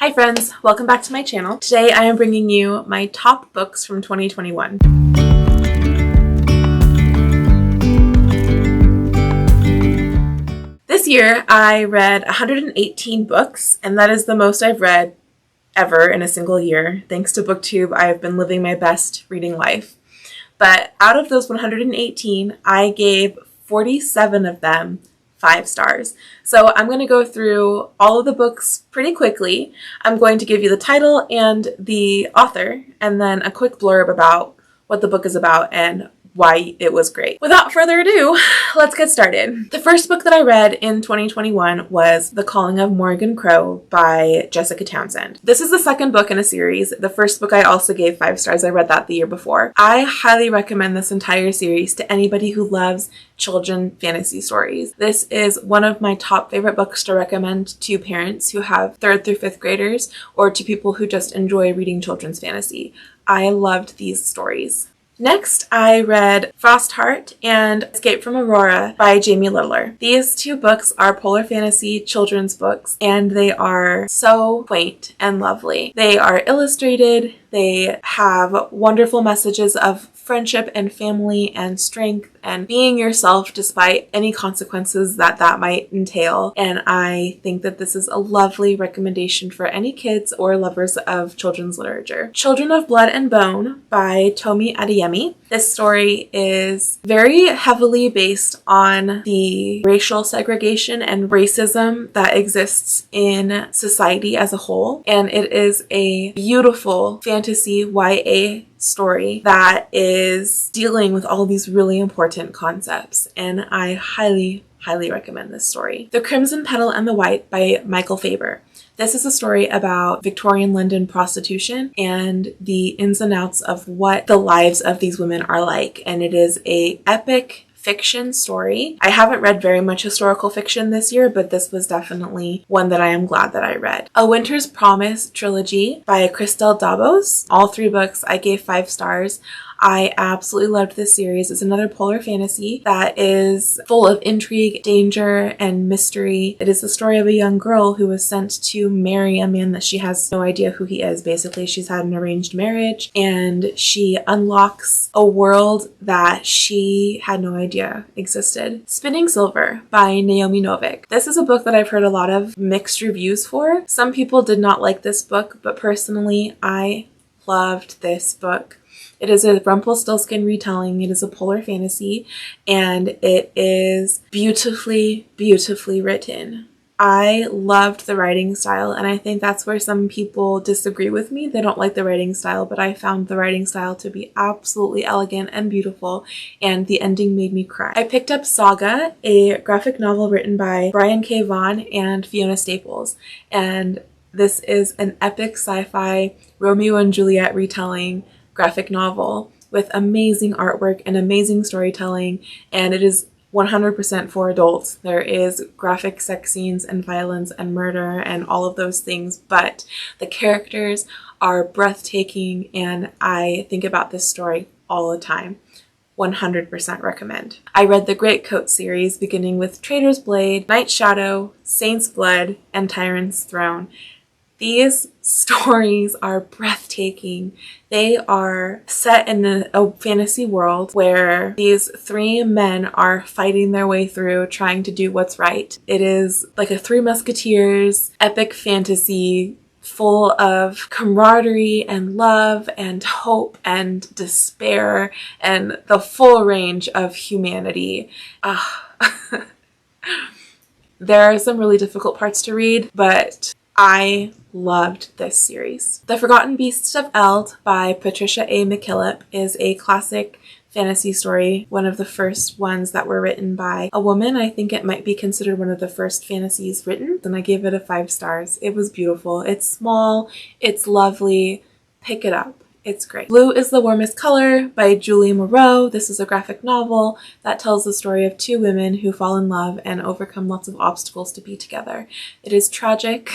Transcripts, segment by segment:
Hi friends, welcome back to my channel. Today I am bringing you my top books from 2021. This year I read 118 books, and that is the most I've read ever in a single year. Thanks to BookTube, I have been living my best reading life. But out of those 118, I gave 47 of them 5 stars. So I'm going to go through all of the books pretty quickly. I'm going to give you the title and the author, and then a quick blurb about what the book is about and why it was great. Without further ado, let's get started. The first book that I read in 2021 was The Calling of Morrigan Crow by Jessica Townsend. This is the second book in a series. The first book I also gave 5 stars. I read that the year before. I highly recommend this entire series to anybody who loves children fantasy stories. This is one of my top favorite books to recommend to parents who have 3rd through 5th graders or to people who just enjoy reading children's fantasy. I loved these stories. Next, I read Frostheart and Escape from Aurora by Jamie Littler. These two books are polar fantasy children's books, and they are so quaint and lovely. They are illustrated. They have wonderful messages of friendship and family and strength and being yourself despite any consequences that might entail. And I think that this is a lovely recommendation for any kids or lovers of children's literature. Children of Blood and Bone by Tomi Adeyemi. This story is very heavily based on the racial segregation and racism that exists in society as a whole. And it is a beautiful fantasy YA story that is dealing with all these really important concepts, and I highly recommend this story. The Crimson Petal and the White by Michael Faber. This is a story about Victorian London prostitution and the ins and outs of what the lives of these women are like, and it is an epic fiction story. I haven't read very much historical fiction this year, but this was definitely one that I am glad that I read. A Winter's Promise Trilogy by Christelle Dabos. All 3 books I gave 5 stars. I absolutely loved this series. It's another polar fantasy that is full of intrigue, danger, and mystery. It is the story of a young girl who was sent to marry a man that she has no idea who he is. Basically, she's had an arranged marriage, and she unlocks a world that she had no idea existed. Spinning Silver by Naomi Novik. This is a book that I've heard a lot of mixed reviews for. Some people did not like this book, but personally, I loved this book. It is a Rumpelstiltskin retelling. It is a polar fantasy, and it is beautifully written. I loved the writing style, and I think that's where some people disagree with me. They don't like the writing style, but I found the writing style to be absolutely elegant and beautiful, and the ending made me cry. I picked up Saga, a graphic novel written by Brian K. Vaughan and Fiona Staples, and this is an epic sci-fi Romeo and Juliet retelling graphic novel with amazing artwork and amazing storytelling, and it is 100% for adults. There is graphic sex scenes and violence and murder and all of those things, but the characters are breathtaking, and I think about this story all the time. 100% recommend. I read the Greatcoat series beginning with Traitor's Blade, Night Shadow, Saint's Blood, and Tyrant's Throne. These stories are breathtaking. They are set in a fantasy world where these 3 men are fighting their way through trying to do what's right. It is like a 3 Musketeers epic fantasy full of camaraderie and love and hope and despair and the full range of humanity. There are some really difficult parts to read, but I loved this series. The Forgotten Beasts of Eld by Patricia A. McKillip is a classic fantasy story, one of the first ones that were written by a woman. I think it might be considered one of the first fantasies written, and I gave it a 5 stars. It was beautiful. It's small. It's lovely. Pick it up. It's great. Blue is the Warmest Color by Julie Moreau. This is a graphic novel that tells the story of 2 women who fall in love and overcome lots of obstacles to be together. It is tragic.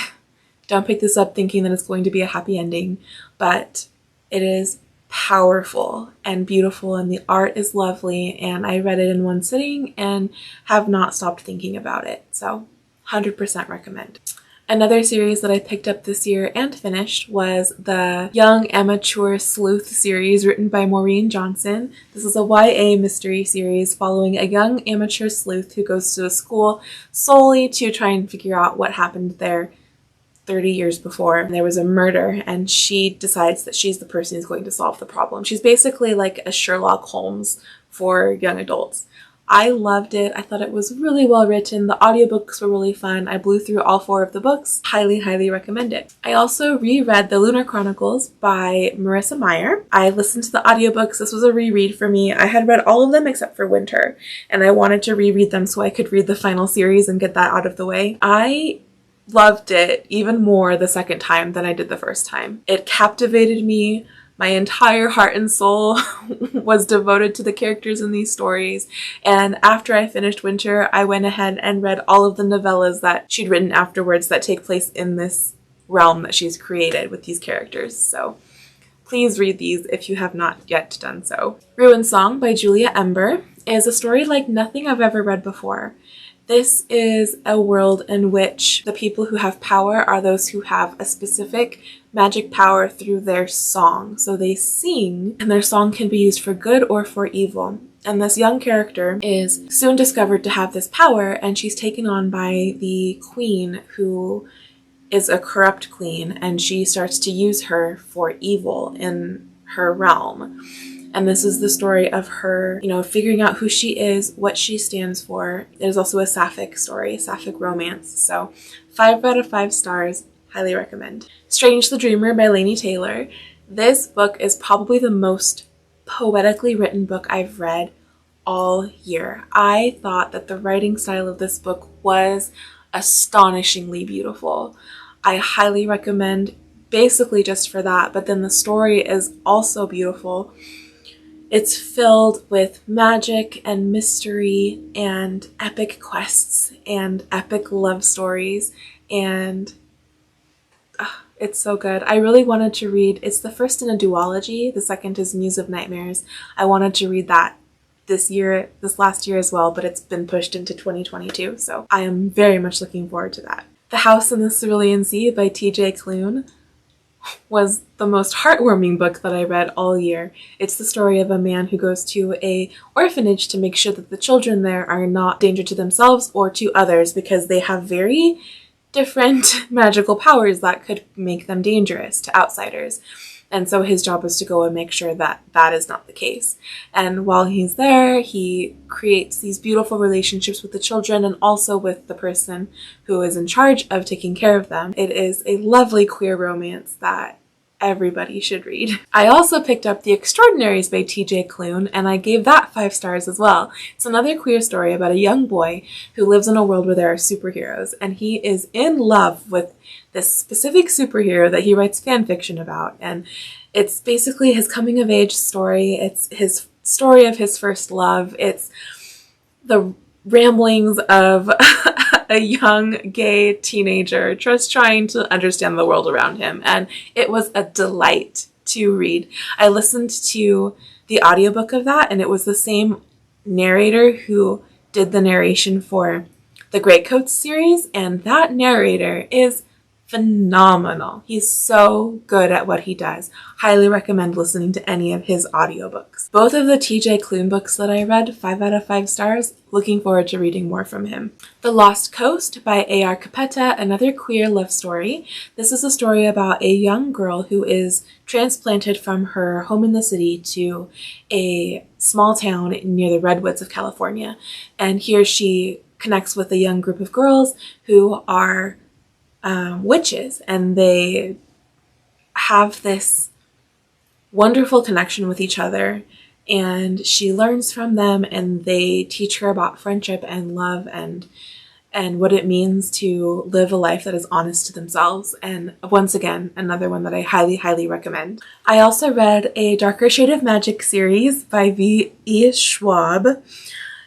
Don't pick this up thinking that it's going to be a happy ending, but it is powerful and beautiful, and the art is lovely, and I read it in one sitting and have not stopped thinking about it. So 100% recommend. Another series that I picked up this year and finished was the Young Amateur Sleuth series written by Maureen Johnson. This is a YA mystery series following a young amateur sleuth who goes to a school solely to try and figure out what happened there 30 years before. There was a murder, and she decides that she's the person who's going to solve the problem. She's basically like a Sherlock Holmes for young adults. I loved it. I thought it was really well written. The audiobooks were really fun. I blew through all 4 of the books. Highly, highly recommend it. I also reread the Lunar Chronicles by Marissa Meyer. I listened to the audiobooks. This was a reread for me. I had read all of them except for Winter, and I wanted to reread them so I could read the final series and get that out of the way. I loved it even more the second time than I did the first time. It captivated me. My entire heart and soul was devoted to the characters in these stories, and after I finished Winter, I went ahead and read all of the novellas that she'd written afterwards that take place in this realm that she's created with these characters. So please read these if you have not yet done so. Ruin Song by Julia Ember is a story like nothing I've ever read before. This is a world in which the people who have power are those who have a specific magic power through their song. So they sing, and their song can be used for good or for evil. And this young character is soon discovered to have this power, and she's taken on by the queen, who is a corrupt queen, and she starts to use her for evil in her realm. And this is the story of her, figuring out who she is, what she stands for. There's also a sapphic story, sapphic romance. So 5 out of 5 stars, highly recommend. Strange the Dreamer by Laini Taylor. This book is probably the most poetically written book I've read all year. I thought that the writing style of this book was astonishingly beautiful. I highly recommend basically just for that, but then the story is also beautiful. It's filled with magic and mystery and epic quests and epic love stories, and it's so good. I really wanted to read, it's the first in a duology, the second is Muse of Nightmares. I wanted to read that this last year as well, but it's been pushed into 2022, so I am very much looking forward to that. The House in the Cerulean Sea by T.J. Klune was the most heartwarming book that I read all year. It's the story of a man who goes to a orphanage to make sure that the children there are not a danger to themselves or to others, because they have very different magical powers that could make them dangerous to outsiders. And so his job is to go and make sure that that is not the case. And while he's there, he creates these beautiful relationships with the children and also with the person who is in charge of taking care of them. It is a lovely queer romance that everybody should read. I also picked up The Extraordinaries by T.J. Klune, and I gave that 5 stars as well. It's another queer story about a young boy who lives in a world where there are superheroes, and he is in love with this specific superhero that he writes fan fiction about. And it's basically his coming of age story. It's his story of his first love. It's the ramblings of a young gay teenager just trying to understand the world around him. And it was a delight to read. I listened to the audiobook of that, and it was the same narrator who did the narration for the Greatcoat series, and that narrator is phenomenal. He's so good at what he does. Highly recommend listening to any of his audiobooks. Both of the T.J. Klune books that I read, 5 out of 5 stars. Looking forward to reading more from him. The Lost Coast by A.R. Capetta, another queer love story. This is a story about a young girl who is transplanted from her home in the city to a small town near the Redwoods of California. And here she connects with a young group of girls who are witches, and they have this wonderful connection with each other, and she learns from them, and they teach her about friendship and love and what it means to live a life that is honest to themselves. And once again, another one that I highly, highly recommend. I also read a Darker Shade of Magic series by V.E. Schwab.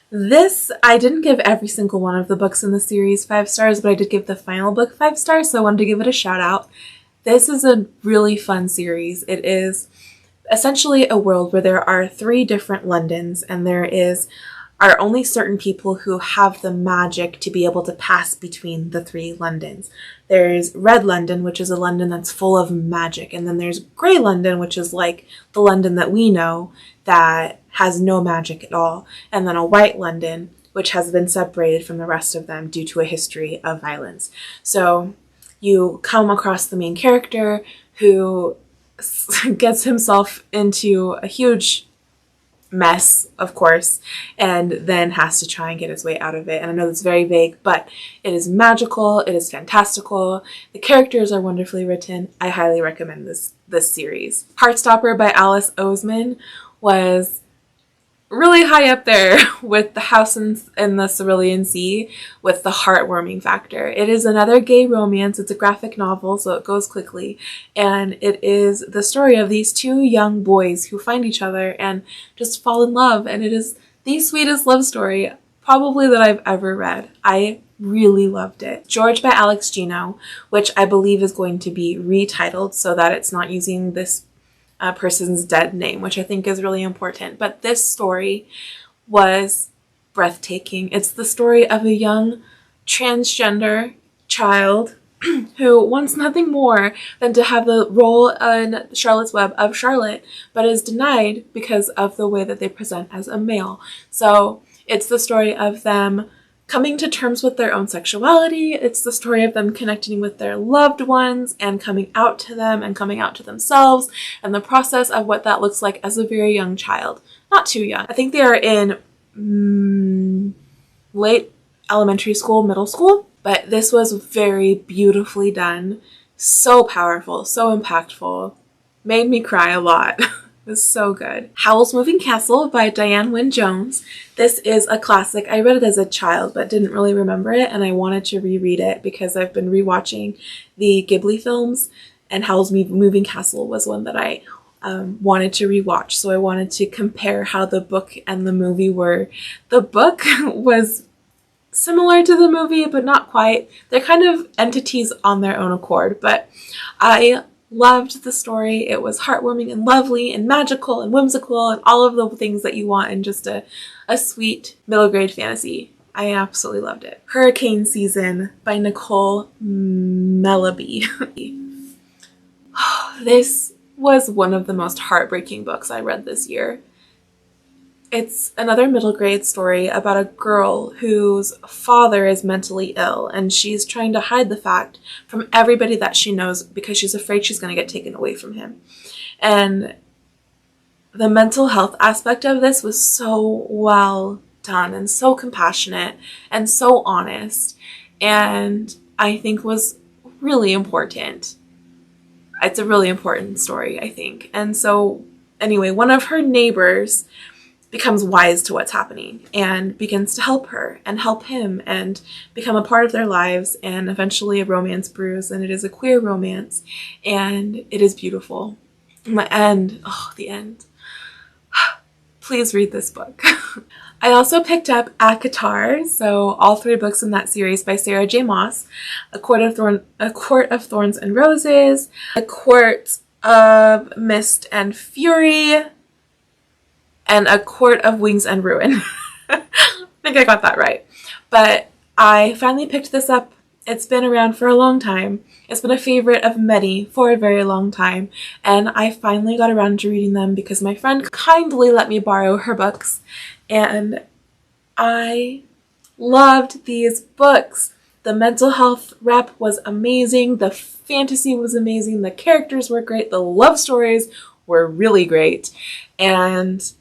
This, I didn't give every single one of the books in the series 5 stars, but I did give the final book 5 stars, so I wanted to give it a shout out. This is a really fun series. It is essentially a world where there are 3 different Londons, and there is are only certain people who have the magic to be able to pass between the three Londons. There's Red London, which is a London that's full of magic, and then there's Grey London, which is like the London that we know that has no magic at all, and then a White London, which has been separated from the rest of them due to a history of violence. So you come across the main character who gets himself into a huge mess, of course, and then has to try and get his way out of it. And I know that's very vague, but it is magical, it is fantastical, the characters are wonderfully written. I highly recommend this series. Heartstopper by Alice Oseman was really high up there with The House in the Cerulean Sea with the heartwarming factor. It is another gay romance. It's a graphic novel, so it goes quickly. And it is the story of these two young boys who find each other and just fall in love. And it is the sweetest love story probably that I've ever read. I really loved it. George by Alex Gino, which I believe is going to be retitled so that it's not using this person's dead name, which I think is really important. But this story was breathtaking. It's the story of a young transgender child who wants nothing more than to have the role in Charlotte's Web of Charlotte, but is denied because of the way that they present as a male. So it's the story of them coming to terms with their own sexuality. It's the story of them connecting with their loved ones and coming out to them and coming out to themselves, and the process of what that looks like as a very young child. Not too young. I think they are in late elementary school, middle school, but this was very beautifully done. So powerful, so impactful. Made me cry a lot. It was so good. Howls Moving Castle by Diane Wynne Jones. This is a classic. I read it as a child but didn't really remember it, and I wanted to reread it because I've been rewatching the Ghibli films, and Howls Moving Castle was one that I wanted to rewatch. So I wanted to compare how the book and the movie were. The book was similar to the movie, but not quite. They're kind of entities on their own accord, but I loved the story. It was heartwarming and lovely and magical and whimsical and all of the things that you want in just a sweet middle grade fantasy. I absolutely loved it. Hurricane Season by Nicole Melleby. This was one of the most heartbreaking books I read this year. It's another middle grade story about a girl whose father is mentally ill, and she's trying to hide the fact from everybody that she knows because she's afraid she's going to get taken away from him. And the mental health aspect of this was so well done and so compassionate and so honest, and I think was really important. It's a really important story, I think. And so anyway, one of her neighbors becomes wise to what's happening and begins to help her and help him and become a part of their lives, and eventually a romance brews, and it is a queer romance, and it is beautiful. And the end. Please read this book. I also picked up Acotar, so all 3 books in that series by Sarah J. Maas: A Court of Thorns and Roses, A Court of Mist and Fury, and A Court of Wings and Ruin. I think I got that right. But I finally picked this up. It's been around for a long time. It's been a favorite of many for a very long time. And I finally got around to reading them because my friend kindly let me borrow her books. And I loved these books. The mental health rep was amazing. The fantasy was amazing. The characters were great. The love stories were really great. And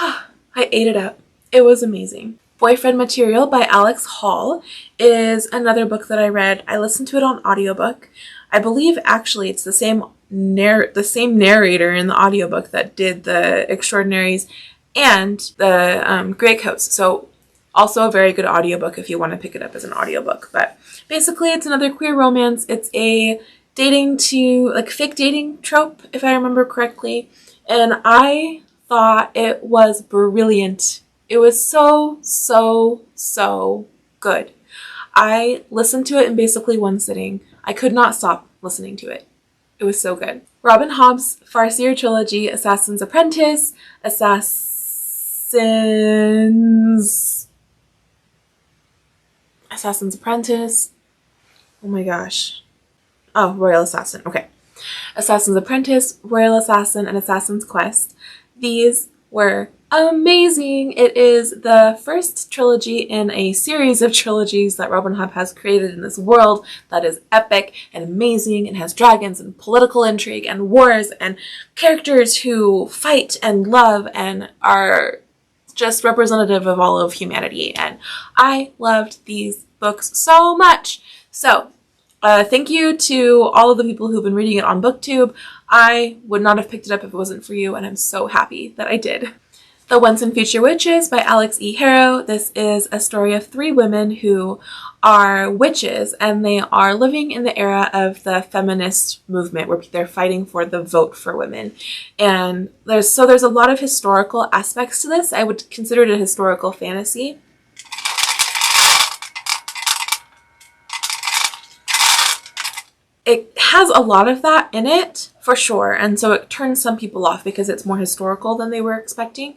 I ate it up. It was amazing. Boyfriend Material by Alex Hall is another book that I read. I listened to it on audiobook. I believe actually it's the same narrator in the audiobook that did the Extraordinaries and the Greatcoats. So also a very good audiobook if you want to pick it up as an audiobook. But basically it's another queer romance. It's a fake dating trope, if I remember correctly. And I thought it was brilliant. It was so, so, so good. I listened to it in basically one sitting. I could not stop listening to it. It was so good. Robin Hobb's Farseer Trilogy, Assassin's Apprentice, Assassin's Apprentice. Oh my gosh. Oh, Royal Assassin. Okay. Assassin's Apprentice, Royal Assassin, and Assassin's Quest. These were amazing. It is the first trilogy in a series of trilogies that Robin Hobb has created in this world that is epic and amazing and has dragons and political intrigue and wars and characters who fight and love and are just representative of all of humanity. And I loved these books so much. So thank you to all of the people who've been reading it on BookTube. I would not have picked it up if it wasn't for you, and I'm so happy that I did. The Once and Future Witches by Alex E. Harrow. This is a story of 3 women who are witches, and they are living in the era of the feminist movement where they're fighting for the vote for women. And there's a lot of historical aspects to this. I would consider it a historical fantasy. It has a lot of that in it, for sure, and so it turns some people off because it's more historical than they were expecting,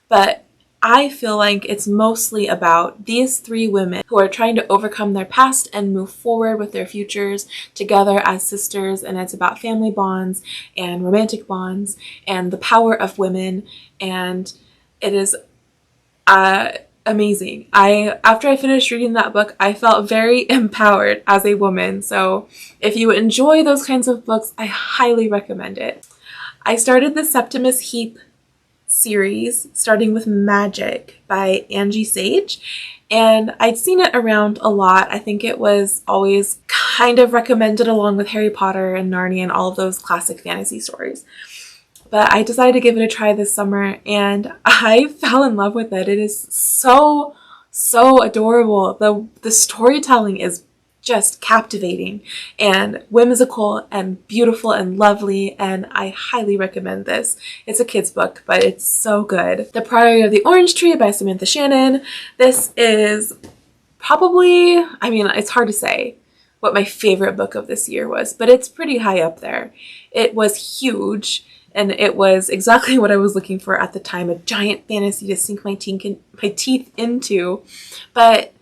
but I feel like it's mostly about these 3 women who are trying to overcome their past and move forward with their futures together as sisters, and it's about family bonds and romantic bonds and the power of women, and it is amazing. After I finished reading that book, I felt very empowered as a woman. So if you enjoy those kinds of books, I highly recommend it. I started the Septimus Heap series, starting with Magic by Angie Sage, and I'd seen it around a lot. I think it was always kind of recommended along with Harry Potter and Narnia and all of those classic fantasy stories. But I decided to give it a try this summer, and I fell in love with it. It is so adorable. The storytelling is just captivating and whimsical and beautiful and lovely, and I highly recommend this. It's a kid's book, but it's so good. The Priory of the Orange Tree by Samantha Shannon. This is probably, it's hard to say what my favorite book of this year was, but it's pretty high up there. It was huge. And it was exactly what I was looking for at the time, a giant fantasy to sink my teeth into. But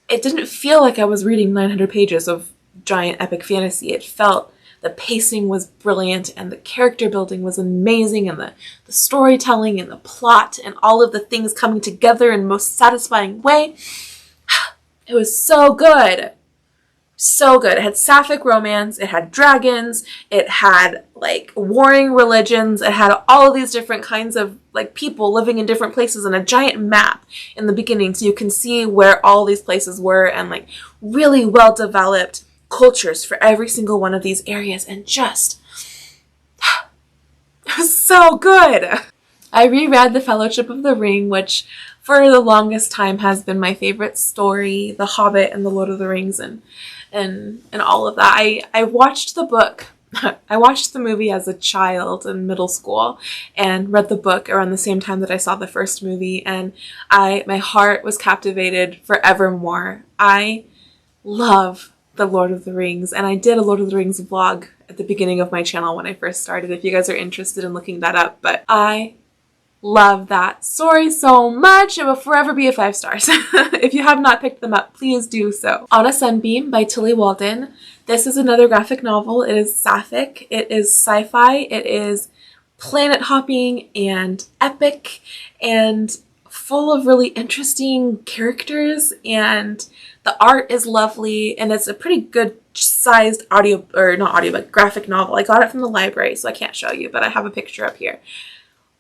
it didn't feel like I was reading 900 pages of giant epic fantasy. It felt the pacing was brilliant and the character building was amazing and the storytelling and the plot and all of the things coming together in the most satisfying way. It was so good. So good. It had sapphic romance, it had dragons, it had like warring religions, it had all of these different kinds of like people living in different places and a giant map in the beginning so you can see where all these places were, and like really well developed cultures for every single one of these areas, and just it was so good. I reread The Fellowship of the Ring, which for the longest time has been my favorite story, The Hobbit and The Lord of the Rings and all of that. I watched the book. I watched the movie as a child in middle school and read the book around the same time that I saw the first movie, and my heart was captivated forevermore. I love The Lord of the Rings, and I did a Lord of the Rings vlog at the beginning of my channel when I first started, if you guys are interested in looking that up, but I love that story so much. It will forever be a 5 stars. If you have not picked them up, please do so. On a Sunbeam by Tilly Walden. This is another graphic novel. It is sapphic, it is sci-fi, it is planet hopping and epic and full of really interesting characters, and the art is lovely, and it's a pretty good sized graphic novel. I got it from the library, so I can't show you, but I have a picture up here.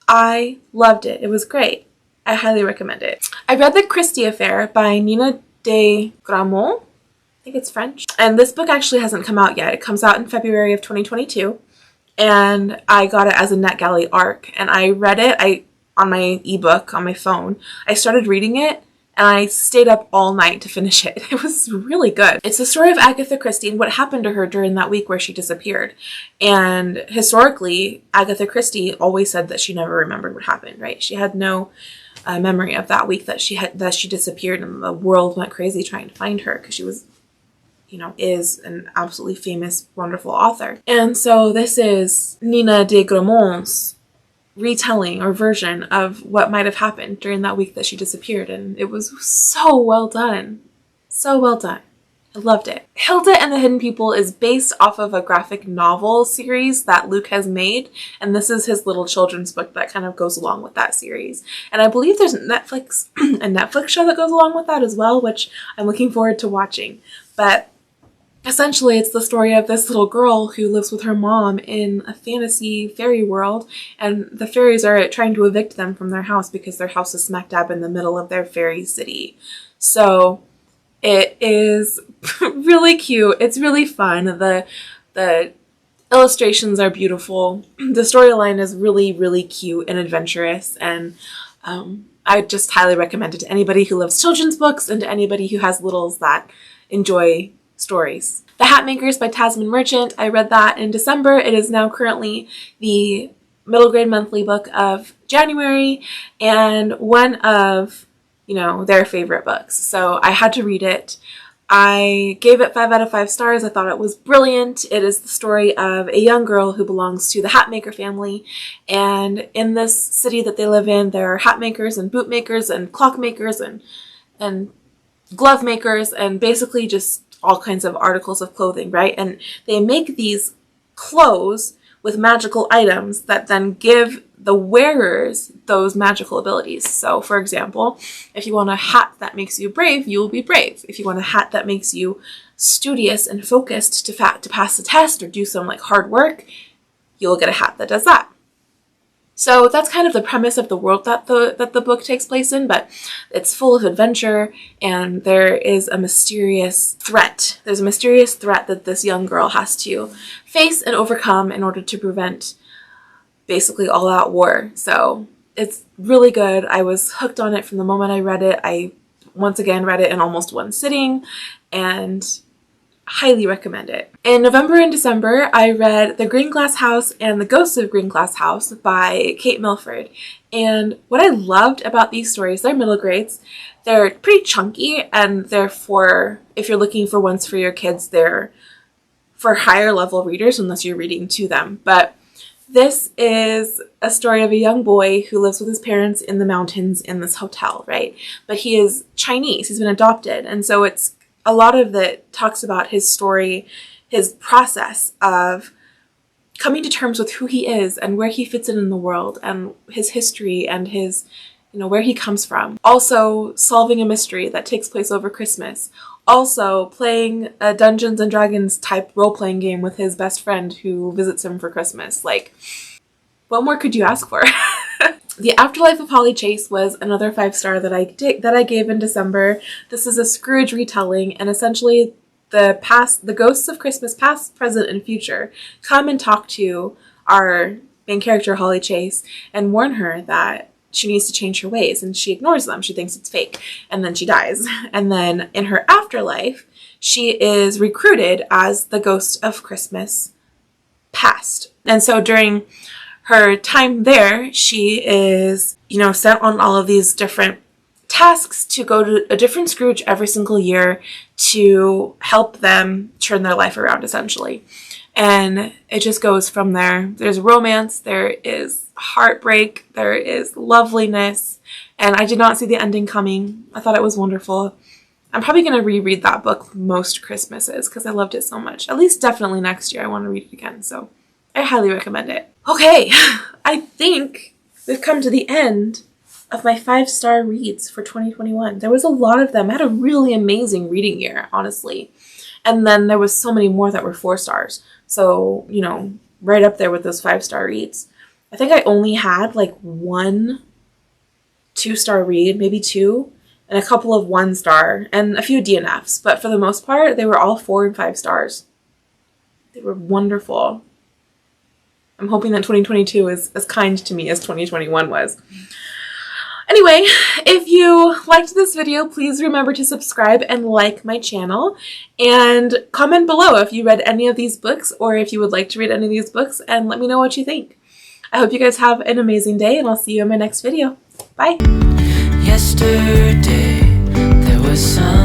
I loved it. It was great. I highly recommend it. I read The Christie Affair by Nina de Gramont. I think it's French. And this book actually hasn't come out yet. It comes out in February of 2022. And I got it as a NetGalley ARC. And I read it on my ebook on my phone. I started reading it and I stayed up all night to finish it. It was really good. It's the story of Agatha Christie and what happened to her during that week where she disappeared. And historically, Agatha Christie always said that she never remembered what happened, right? She had no memory of that week that she disappeared, and the world went crazy trying to find her because she was, is an absolutely famous, wonderful author. And so this is Nina de Gramont's retelling or version of what might have happened during that week that she disappeared, and it was so well done. So well done. I loved it. Hilda and the Hidden People is based off of a graphic novel series that Luke has made, and this is his little children's book that kind of goes along with that series. And I believe there's a Netflix show that goes along with that as well, which I'm looking forward to watching. But essentially, it's the story of this little girl who lives with her mom in a fantasy fairy world, and the fairies are trying to evict them from their house because their house is smack dab in the middle of their fairy city. So it is really cute. It's really fun. The illustrations are beautiful. The storyline is really, really cute and adventurous, and I just highly recommend it to anybody who loves children's books and to anybody who has littles that enjoy stories. The Hatmakers by Tasman Merchant. I read that in December. It is now currently the middle grade monthly book of January and one of, their favorite books. So I had to read it. I gave it 5 out of 5 stars. I thought it was brilliant. It is the story of a young girl who belongs to the Hatmaker family. And in this city that they live in, there are hat makers and boot makers and clock makers and glove makers and basically just all kinds of articles of clothing, right? And they make these clothes with magical items that then give the wearers those magical abilities. So, for example, if you want a hat that makes you brave, you will be brave. If you want a hat that makes you studious and focused to pass the test or do some hard work, you will get a hat that does that. So that's kind of the premise of the world that the book takes place in, but it's full of adventure, and there is a mysterious threat. There's a mysterious threat that this young girl has to face and overcome in order to prevent basically all-out war. So it's really good. I was hooked on it from the moment I read it. I once again read it in almost one sitting, and highly recommend it. In November and December, I read The Green Glass House and The Ghosts of Green Glass House by Kate Milford. And what I loved about these stories, they're middle grades. They're pretty chunky, and therefore, if you're looking for ones for your kids, they're for higher level readers unless you're reading to them. But this is a story of a young boy who lives with his parents in the mountains in this hotel, right? But he is Chinese. He's been adopted. And so it's a lot of it talks about his story, his process of coming to terms with who he is and where he fits in the world, and his history and his, where he comes from. Also solving a mystery that takes place over Christmas. Also playing a Dungeons and Dragons type role-playing game with his best friend who visits him for Christmas. What more could you ask for? The Afterlife of Holly Chase was another 5-star that I gave in December. This is a Scrooge retelling, and essentially the ghosts of Christmas past, present, and future come and talk to our main character Holly Chase and warn her that she needs to change her ways, and she ignores them. She thinks it's fake, and then she dies. And then in her afterlife, she is recruited as the ghost of Christmas past. And so during her time there, she is, sent on all of these different tasks to go to a different Scrooge every single year to help them turn their life around, essentially. And it just goes from there. There's romance, there is heartbreak, there is loveliness, and I did not see the ending coming. I thought it was wonderful. I'm probably going to reread that book most Christmases because I loved it so much. At least definitely next year I want to read it again, so I highly recommend it. Okay, I think we've come to the end of my 5-star reads for 2021. There was a lot of them. I had a really amazing reading year, honestly. And then there was so many more that were 4 stars. So, right up there with those 5-star reads. I think I only had 1 2-star read, maybe 2, and a couple of 1-star, and a few DNFs. But for the most part, they were all 4 and 5 stars. They were wonderful. I'm hoping that 2022 is as kind to me as 2021 was. Anyway, if you liked this video, please remember to subscribe and like my channel, and comment below if you read any of these books or if you would like to read any of these books, and let me know what you think. I hope you guys have an amazing day, and I'll see you in my next video. Bye! Yesterday there was sun.